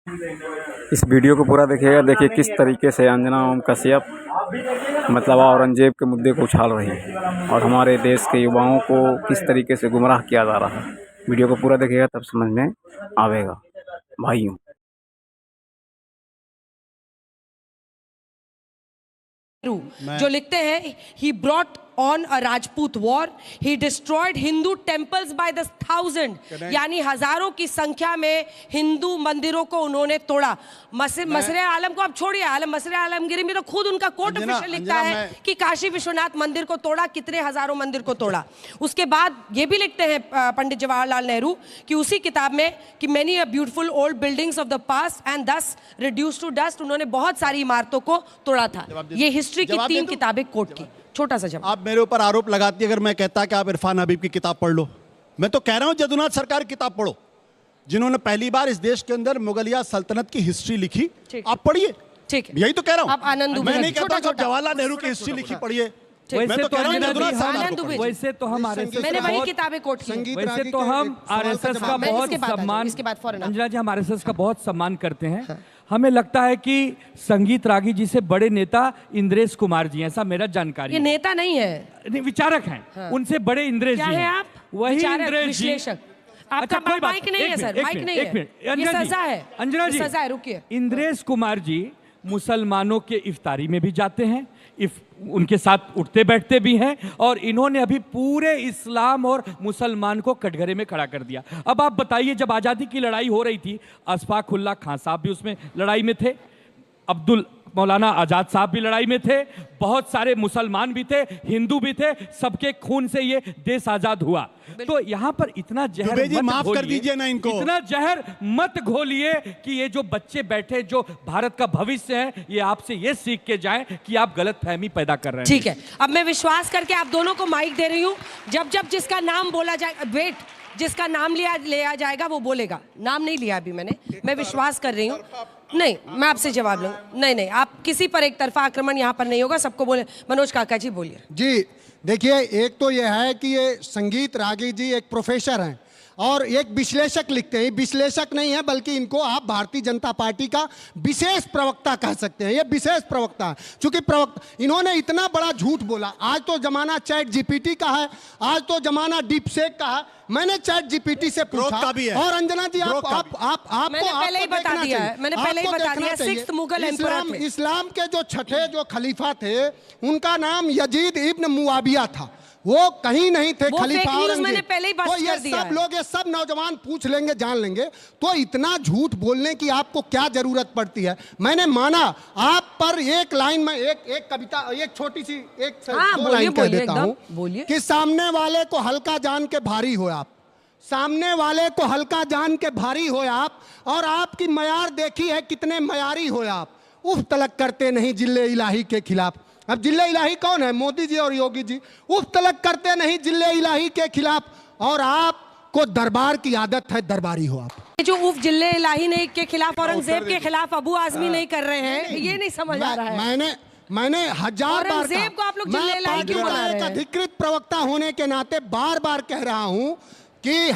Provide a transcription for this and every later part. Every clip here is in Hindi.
इस वीडियो को पूरा देखिएगा। देखिए किस तरीके से अंजना ओम कश्यप मतलब औरंगजेब के मुद्दे को उछाल रही है और हमारे देश के युवाओं को किस तरीके से गुमराह किया जा रहा है। वीडियो को पूरा देखिएगा तब समझ में आवेगा भाइयों। जो लिखते हैं he brought on a Rajput war, he destroyed Hindu temples by the thousand, यानी हजारों की संख्या में हिंदू मंदिरों को उन्होंने तोड़ा। मसरे आलम को आप छोड़िए, मसरे आलमगिरी में तो खुद उनका कोर्ट ऑफिशियल लिखता है कि काशी विश्वनाथ मंदिर को तोड़ा, कितने हजारों मंदिर को तोड़ा। उसके बाद ये भी लिखते हैं पंडित जवाहरलाल नेहरू कि उसी किताब में कि many a beautiful old buildings of the past and दस रिड्यूस्ड टू डस्ट, उन्होंने बहुत सारी इमारतों को तोड़ा था। ये हिस्ट्री की 3 किताबें कोट की। छोटा सा जवाब। आप मेरे ऊपर आरोप लगाती अगर मैं कहता कि आप इरफान हबीब की किताब पढ़ लो। मैं तो कह रहा हूं जदुनाथ सरकार की किताब पढ़ो, जिन्होंने पहली बार इस देश के अंदर मुगलिया सल्तनत की हिस्ट्री लिखी। आप पढ़िए। ठीक है, यही तो कह रहा हूं। आप आनंद मैं नहीं कहता कि जवाहरलाल नेहरू की हिस्ट्री लिखी पढ़िए। वैसे तो हम आरएसएस मैंने वही किताबें कोट की। वैसे तो हम आरएसएस का बहुत सम्मान, अंजना जी हम आरएसएस का बहुत सम्मान करते हैं। हमें लगता है कि संगीत रागी जी से बड़े नेता इंद्रेश कुमार जी, ऐसा मेरा जानकारी। ये नेता नहीं है, नहीं विचारक हैं। उनसे बड़े इंद्रेश जी हैं। आप वही इंद्रेश जी। आपका माइक नहीं है सर, माइक नहीं है, ये सजा है। अंजना जी सजा है, रुकिए। इंद्रेश कुमार जी मुसलमानों के इफ्तारी में भी जाते हैं, उनके साथ उठते बैठते भी हैं, और इन्होंने अभी पूरे इस्लाम और मुसलमान को कटघरे में खड़ा कर दिया। अब आप बताइए, जब आज़ादी की लड़ाई हो रही थी, अशफाक उल्लाह खां साहब भी उसमें लड़ाई में थे, अब्दुल मौलाना आज़ाद साहब भी लड़ाई में थे, बहुत सारे मुसलमान भी थे, हिंदू भी थे, सबके खून से ये देश आज़ाद हुआ। तो यहाँ पर इतना जहर माफ कर दीजिए ना इनको, इतना जहर मत घोलिए कि ये जो बच्चे बैठे जो भारत का भविष्य है, ये आपसे ये सीख के जाएं कि आप गलत फहमी पैदा कर रहे हैं। ठीक है, अब मैं विश्वास करके आप दोनों को माइक दे रही हूँ। जब जब जिसका नाम बोला जाए, वेट, जिसका नाम लिया जाएगा वो बोलेगा। नाम नहीं लिया अभी मैंने, मैं विश्वास कर रही हूँ। नहीं, मैं आपसे जवाब लूंगा। नहीं, आप किसी पर एक तरफा आक्रमण यहाँ पर नहीं होगा, सबको बोले। मनोज काका जी बोलिए। जी देखिए, एक तो यह है कि ये संगीत रागी जी एक प्रोफेसर हैं और एक विश्लेषक लिखते हैं। विश्लेषक नहीं है, बल्कि इनको आप भारतीय जनता पार्टी का विशेष प्रवक्ता कह सकते हैं। ये विशेष प्रवक्ता है, चूंकि इन्होंने इतना बड़ा झूठ बोला। आज तो जमाना चैट जीपीटी का है, आज तो जमाना डीपस्टेक का है। मैंने चैट जीपीटी से पूछा, और अंजना जी मैंने पहले ही बता दिया है, मैंने पहले ही बता दिया। 6th मुगल एम्परर इस्लाम के जो छठे जो खलीफा थे, उनका नाम यजीद इब्न मुआविया था। वो कहीं नहीं थे खलीफा औरंगजेब। तो ये सब लोग, ये सब नौजवान पूछ लेंगे, जान लेंगे। तो इतना झूठ बोलने की आपको क्या जरूरत पड़ती है? मैंने माना आप पर एक लाइन में एक कविता, एक छोटी सी दो लाइन कह देता हूँ कि सामने वाले को हल्का जान के भारी हो आप, सामने वाले को हल्का जान के भारी हो आप, और आपकी मयार देखी है कितने मयारी हो आप। उफ तलक करते नहीं जिल्ले इलाही के खिलाफ। अब जिले इलाही कौन है? मोदी जी और योगी जी। उफ तलक करते नहीं जिले इलाही के खिलाफ, और आपको दरबार की आदत है, दरबारी हो आप। जो उफ जिले इलाही नहीं के खिलाफ, औरंगजेब के खिलाफ अबू आजमी नहीं कर रहे हैं, ये नहीं समझ आ रहा है। मैंने हजार बार को आप लोग जिले इलाही क्यों बना रहे हैं? अधिकृत प्रवक्ता होने के नाते बार बार कह रहा हूं कि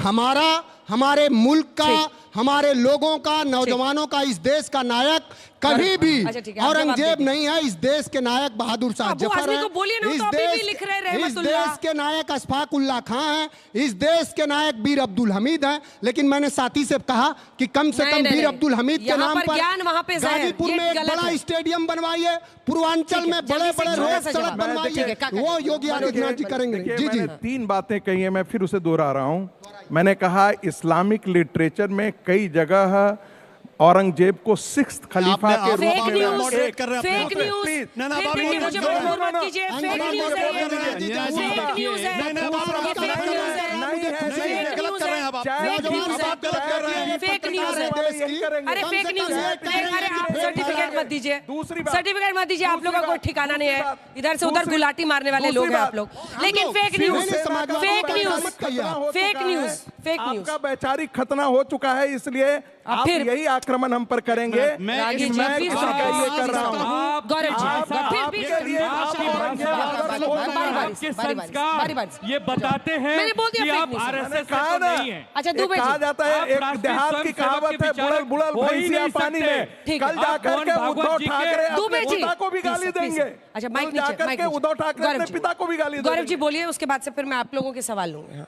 हमारे मुल्क का, हमारे लोगों का, नौजवानों का, इस देश का नायक कभी भी औरंगजेब नहीं है। इस देश के नायक बहादुर शाह जफर है। इस देश के नायक अशफाक उल्लाह खां हैं। इस देश के नायक वीर अब्दुल हमीद हैं। लेकिन मैंने साथी से कहा कि कम से कम वीर अब्दुल हमीद के नाम पर गाजीपुर में एक बड़ा स्टेडियम बनवाइए, पूर्वांचल में बड़े बड़े रोड सड़क बनवाइए, वो योगी आदित्यनाथ जी करेंगे। जी 3 बातें कही है, मैं फिर उसे दोहरा रहा हूँ। मैंने कहा इस्लामिक लिटरेचर में कई जगह औरंगजेब को 6th खलीफा के रूप में फेक सर्टिफिकेट मत दीजिए, सर्टिफिकेट मत दीजिए। आप लोगों को ठिकाना नहीं है, इधर से उधर गुलाटी मारने वाले लोग हैं आप लोग। लेकिन फेक न्यूज फेक न्यूज। आपका वैचारिक खतना हो चुका है, इसलिए आप यही आक्रमण हम पर करेंगे। मैं किसी का ये कर रहा हूँ। गौरव जी, आपके संस्कार ये बताते हैं कि आप आरएसएस से नहीं हैं। अच्छा दुबे जी, कहा जाता है, एक देहात की कहावत है, बुड़ल बुड़ल भैंसिया पानी में। कल जाकर के उद्धव ठाकरे अपने पिता को भी गाली देंगे। अच्छा माइक जाकर के उद्धव ठाकरे अपने पिता को भी गाली देंगे। गौरव जी बोलिए, उसके बाद से फिर मैं आप लोगों के सवाल लूंगा।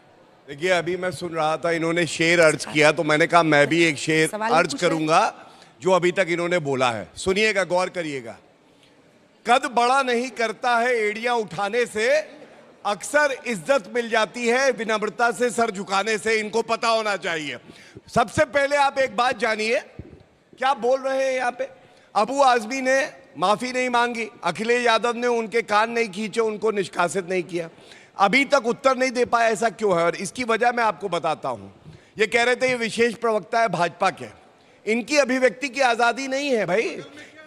देखिए, अभी मैं सुन रहा था, इन्होंने शेर अर्ज किया, तो मैंने कहा मैं भी एक शेर अर्ज करूंगा जो अभी तक इन्होंने बोला है। सुनिएगा, गौर करिएगा। कद बड़ा नहीं करता है एड़ियां उठाने से, अक्सर इज्जत मिल जाती है विनम्रता से सर झुकाने से। इनको पता होना चाहिए। सबसे पहले आप एक बात जानिए, क्या बोल रहे हैं यहाँ पे। अबू आजमी ने माफी नहीं मांगी, अखिलेश यादव ने उनके कान नहीं खींचे, उनको निष्कासित नहीं किया, अभी तक उत्तर नहीं दे पाया। ऐसा क्यों है? और इसकी वजह मैं आपको बताता हूं। ये कह रहे थे ये विशेष प्रवक्ता है भाजपा के, इनकी अभिव्यक्ति की आजादी नहीं है भाई।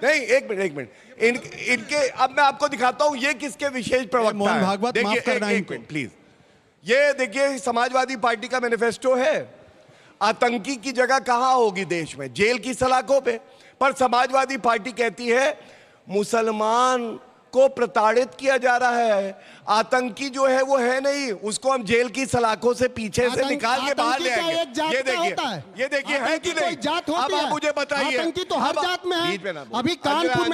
नहीं, एक मिनट, इनके अब मैं आपको दिखाता हूं ये किसके विशेष प्रवक्ता है। भागवत, माफ करना एक मिनट प्लीज। ये देखिए, समाजवादी पार्टी का मैनिफेस्टो है। आतंकी की जगह कहां होगी देश में? जेल की सलाखों पे। पर समाजवादी पार्टी कहती है मुसलमान को प्रताड़ित किया जा रहा है, आतंकी जो है वो है नहीं, उसको हम जेल की सलाखों से पीछे से निकाल के बाहर ले आएंगे। ये देखिए है कि नहीं? जात होती अब आप मुझे बताइए। आतंकी तो हर जात में है। अभी कानपुर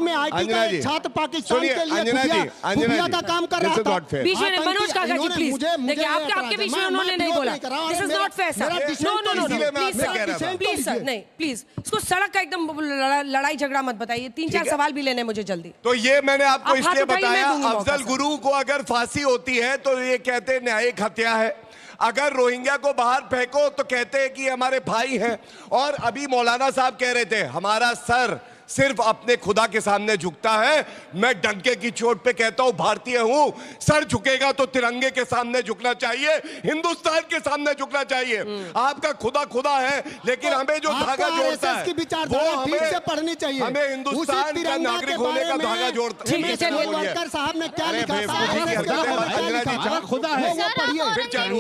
में आईटी का एक छात्र पाकिस्तान के लिए खुफिया का काम कर रहा था। बीच में मनोज काका जी प्लीज, देखिए आपके बीच में उन्होंने नहीं बोला। This is not fair sir. No please sir, नहीं प्लीज, इसको सड़क का एकदम लड़ाई झगड़ा मत बताइए। 3-4 सवाल भी लेने मुझे जल्दी। तो ये मैंने आपको इसलिए बताया, अफजल गुरु को अगर फांसी होती है तो ये कहते हैं न्यायिक हत्या है, अगर रोहिंग्या को बाहर फेंको तो कहते हैं कि हमारे भाई हैं। और अभी मौलाना साहब कह रहे थे हमारा सर सिर्फ अपने खुदा के सामने झुकता है। मैं डंके की चोट पे कहता हूं, भारतीय हूं, सर झुकेगा तो तिरंगे के सामने झुकना चाहिए, हिंदुस्तान के सामने झुकना चाहिए। आपका खुदा खुदा है, लेकिन हमें जो धागा जोड़ता है वो हमें पढ़नी चाहिए। हमें हिंदुस्तान का नागरिक होने का धागा जोड़ता है। वर्कर साहब ने क्या लिखा? खुदा है,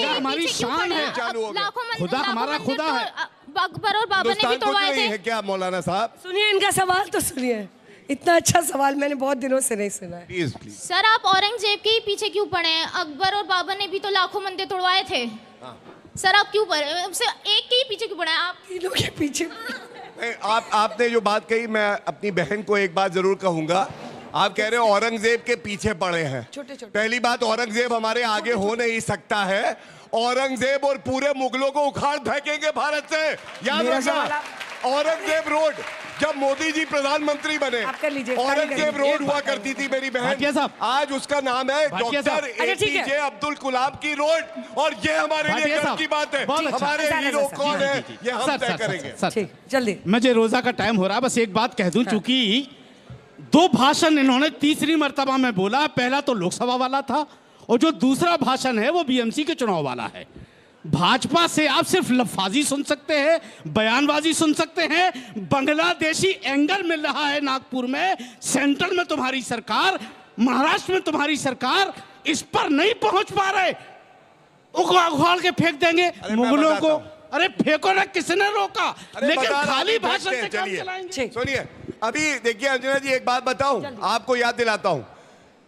हमारी शान है, खुदा हमारा खुदा है। अकबर और बाबर ने भी तोड़वाए थे। क्या मौलाना साहब? सुनिए इनका सवाल तो सुनिए। इतना अच्छा सवाल मैंने बहुत दिनों से नहीं सुना है। Please please. सर आप औरंगजेब के ही पीछे क्यों पड़े हैं? अकबर और बाबर ने भी तो लाखों मंदिर तोड़वाए थे। सर आप क्यों पड़े? एक के ही पीछे क्यों पड़े हैं आप? तीनों के पीछे। आपने जो बात कही, मैं अपनी बहन को एक बात जरूर कहूंगा। आप कह रहे हो औरंगजेब के पीछे पड़े हैं। पहली बात, औरंगजेब हमारे आगे हो नहीं सकता है। औरंगजेब और पूरे मुगलों को उखाड़ फेंकेंगे भारत से, याद रखना। औरंगजेब रोड जब मोदी जी प्रधानमंत्री बने, औरंगजेब रोड हुआ करती थी मेरी बहन, आज उसका नाम है डॉक्टर APJ अब्दुल कलाम की रोड। और ये हमारे लिए गर्व की बात है। हमारे हीरो कौन है ये हम तय करेंगे। जल्दी, मुझे रोजा का टाइम हो रहा है, बस एक बात कह दूं, चूंकि 2 भाषण इन्होंने तीसरी मर्तबा में बोला। पहला तो लोकसभा वाला था और जो दूसरा भाषण है वो BMC के चुनाव वाला है। भाजपा से आप सिर्फ लफाजी सुन सकते हैं, बयानबाजी सुन सकते हैं। बांग्लादेशी एंगल मिल रहा है नागपुर में, सेंट्रल में तुम्हारी सरकार, महाराष्ट्र में तुम्हारी सरकार इस पर नहीं पहुंच पा रहे। उखाड़ के फेंक देंगे मुगलों को। अरे फेंको ना, किसने रोका? लेकिन खाली भाषण से काम चलाएंगे। सुनिए, अभी देखिए अंजना जी, एक बात बताऊं, आपको याद दिलाता हूं।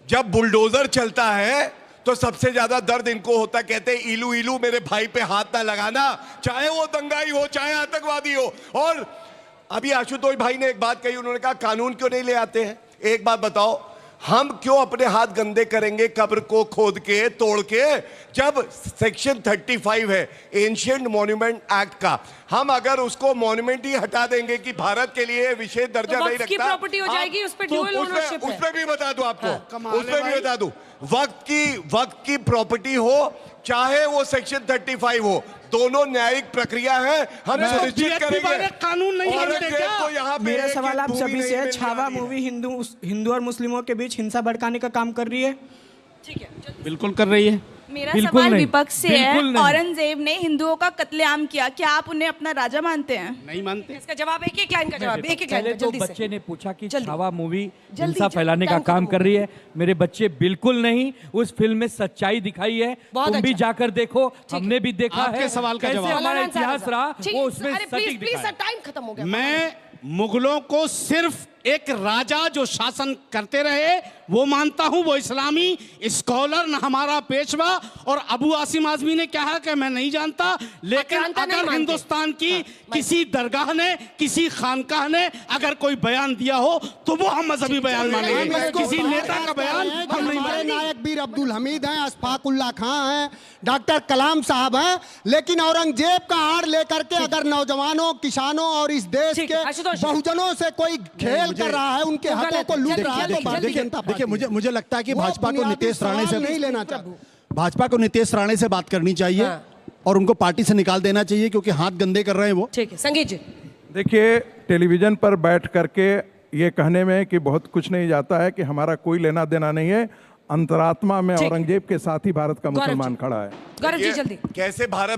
जब बुलडोजर चलता है तो सबसे ज्यादा दर्द इनको होता है। कहते हैं इलू इलू मेरे भाई पे हाथ ना लगाना, चाहे वो दंगाई हो चाहे आतंकवादी हो। और अभी आशुतोष भाई ने एक बात कही, उन्होंने कहा कानून क्यों नहीं ले आते हैं। एक बात बताओ, हम क्यों अपने हाथ गंदे करेंगे कब्र को खोद के तोड़ के, जब सेक्शन 35 है एंशिएंट मॉन्यूमेंट एक्ट का, हम अगर उसको मॉन्यूमेंट ही हटा देंगे कि भारत के लिए विशेष दर्जा नहीं रखता, प्रॉपर्टी हो जाएगी, उस पे ड्यूअल ओनरशिप है। उसमें भी बता दूं आपको, उसमें भी बता दूं, वक्त की प्रॉपर्टी हो चाहे वो सेक्शन 35 हो, दोनों न्यायिक प्रक्रिया है। हम सुनिश्चित करेंगे कानून नहीं है क्या? मेरा सवाल आप सभी से है, छावा मूवी हिंदू और मुस्लिमों के बीच हिंसा भड़काने का काम कर रही है। ठीक है, बिल्कुल कर रही है। मेरा बिल्कुल सवाल नहीं, विपक्ष से है। बिल्कुल नहीं। औरंगजेब ने हिंदुओं का कत्लेआम किया, क्या आप उन्हें अपना राजा मानते हैं? नहीं मानते। इसका जवाब एक लाइन का जवाब, एक लाइन पहले का, तो जल्दी से। बच्चे ने पूछा कि जल्दी। छावा मूवी जल्दी, हिंसा जल्दी, फैलाने का टाइम काम खत्म कर हो रही है। मेरे बच्चे बिल्कुल नहीं, उस फिल्म में सच्चाई दिखाई है, बहुत तुम भी अच्छा। जाकर देखो, हमने भी देखा आपके है सवाल का कैसे जवाब। हमारा मौलाना साहब, इतिहास रहा, ठीक, वो उसमें अरे प्लीज सटीक प्लीज दिखाया। सर, टाइम खत्म हो गया। मैं मुगलों को सिर्फ एक राजा जो शासन करते रहे वो मानता हूं, वो इस्लामी स्कॉलर न हमारा पेशवा। और अबू आसिम आजमी ने कहा कि मैं नहीं जानता, लेकिन आक्रांता नहीं अगर मानते। हिंदुस्तान की किसी दरगाह ने, किसी खानकाह ने अगर कोई बयान दिया हो तो वो हम मजहबी बयान मानेंगे, किसी नेता का बयान हम नहीं हमारे मानेंगे। नायक बीर अब्दुल हमीद हैं, अशफाकुल्ला खां हैं, डॉक्टर कलाम साहब हैं, लेकिन औरंगजेब का आड़ लेकर के अगर नौजवानों, किसानों और इस देश ठीक के है, आशुतोष। बहुजनों से कोई खेल कर रहा है, उनके वो हाथों गलत को है। लूट जल्दी, रहा है, तो जल्दी, भारतीय जल्दी। जनता देखिए पार्टी मुझे लगता है कि वो भाजपा को बुनियादी नीतीश राणे सवाल से नहीं लेना चाहते। भाजपा को नीतीश राणे से बात करनी चाहिए हाँ। और उनको पार्टी से निकाल देना चाहिए, क्योंकि हाथ गंदे कर रहे हैं वो। ठीक है, संगीत जी। देखिए, टेलीविजन पर बैठ करके ये कहने में कि बहुत कुछ नहीं जाता है कि हमारा कोई लेना देना नहीं है, अंतरात्मा में ठीक। औरंगजेब के साथ ही भारत का गौरव जी। मुसलमान खड़ा है। गौरव जी जल्दी। कैसे भारत